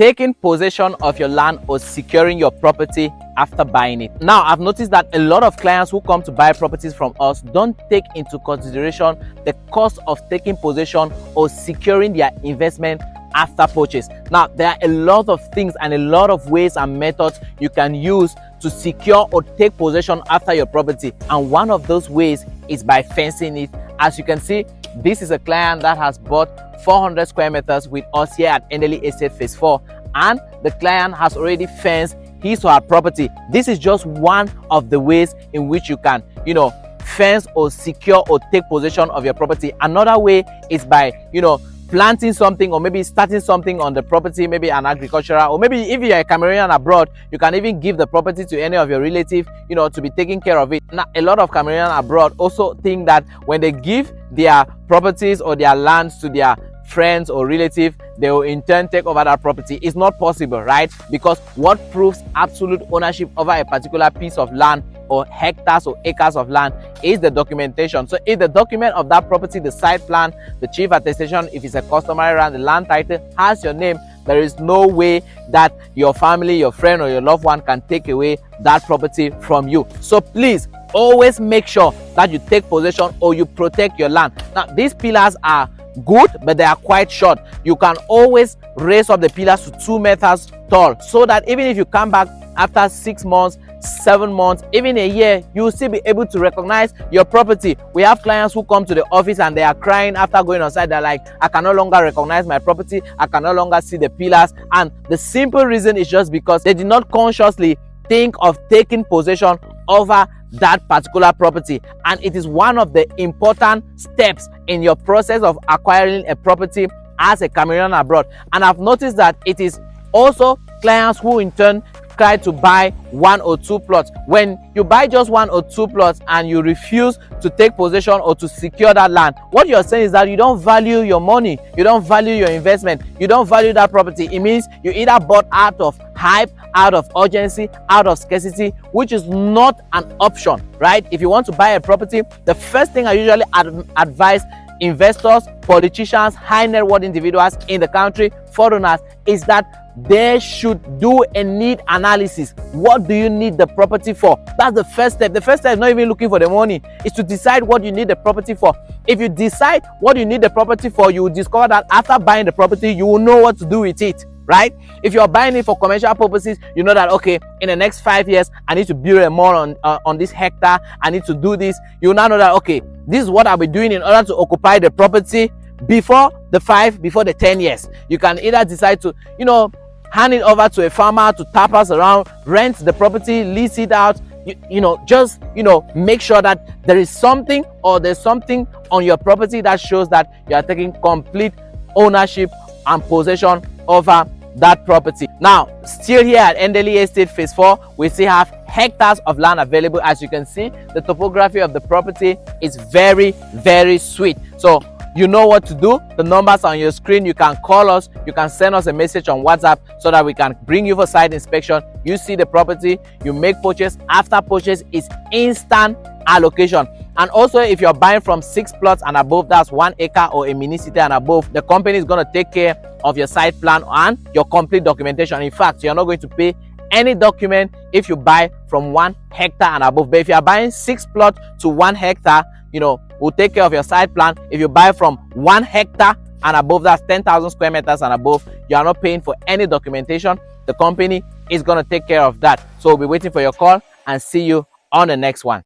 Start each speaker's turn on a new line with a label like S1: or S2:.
S1: taking possession of your land or securing your property after buying it. Now, I've noticed that a lot of clients who come to buy properties from us don't take into consideration the cost of taking possession or securing their investment after purchase. Now, there are a lot of things and a lot of ways and methods you can use to secure or take possession after your property, and one of those ways is by fencing it. As you can see, this is a client that has bought 400 square meters with us here at Enderley Estate Phase 4, and the client has already fenced his or her property. This is just one of the ways in which you can, fence or secure or take possession of your property. Another way is by, planting something or maybe starting something on the property, maybe an agricultural, or maybe if you're a Cameroonian abroad, you can even give the property to any of your relatives, to be taking care of it. Now, a lot of Cameroonians abroad also think that when they give their properties or their lands to their friends or relatives, they will in turn take over that property. It's not possible, right? Because what proves absolute ownership over a particular piece of land or hectares or acres of land is the documentation. So if the document of that property, the site plan, the chief attestation, if it's a customary land, the land title has your name, there is no way that your family, your friend, or your loved one can take away that property from you. So please always make sure that you take possession or you protect your land. Now, these pillars are good, but they are quite short. You can always raise up the pillars to 2 meters tall, so that even if you come back after 6 months, 7 months, even a year, you will still be able to recognize your property. We have clients who come to the office and they are crying after going outside. They're like, I can no longer recognize my property, I can no longer see the pillars. And the simple reason is just because they did not consciously think of taking possession over that particular property. And it is one of the important steps in your process of acquiring a property as a Cameroonian abroad. And I've noticed that it is also clients who in turn try to buy 1 or 2 plots. When you buy just 1 or 2 plots and you refuse to take possession or to secure that land, what you're saying is that you don't value your money, you don't value your investment, you don't value that property. It means you either bought out of hype, out of urgency, out of scarcity, which is not an option, right? If you want to buy a property, the first thing I usually advise investors, politicians, high net worth individuals in the country, foreigners, is that they should do a need analysis. What do you need the property for? That's the first step. The first step is not even looking for the money. It's to decide what you need the property for. If you decide what you need the property for, you will discover that after buying the property, you will know what to do with it, right? If you're buying it for commercial purposes, you know that, okay, in the next 5 years, I need to build a mall on this hectare. I need to do this. You now know that, okay, this is what I'll be doing in order to occupy the property before the 10 years. You can either decide to, hand it over to a farmer to tap us around, rent the property, lease it out, just make sure that there is something or there's something on your property that shows that you are taking complete ownership and possession over that property. Now, still here at Enderley Estate Phase 4, we still have hectares of land available. As you can see, the topography of the property is very, very sweet. So you know what to do. The numbers are on your screen. You can call us, you can send us a message on WhatsApp so that we can bring you for site inspection. You see the property, you make purchase. After purchase is instant allocation. And also, if you're buying from 6 plots and above, that's 1 acre or a mini city and above, the company is going to take care of your site plan and your complete documentation. In fact, you're not going to pay any document if you buy from 1 hectare and above. But if you're buying 6 plots to 1 hectare, we'll take care of your site plan. If you buy from 1 hectare and above, that's 10,000 square meters and above, you are not paying for any documentation. The company is going to take care of that. So we'll be waiting for your call and see you on the next one.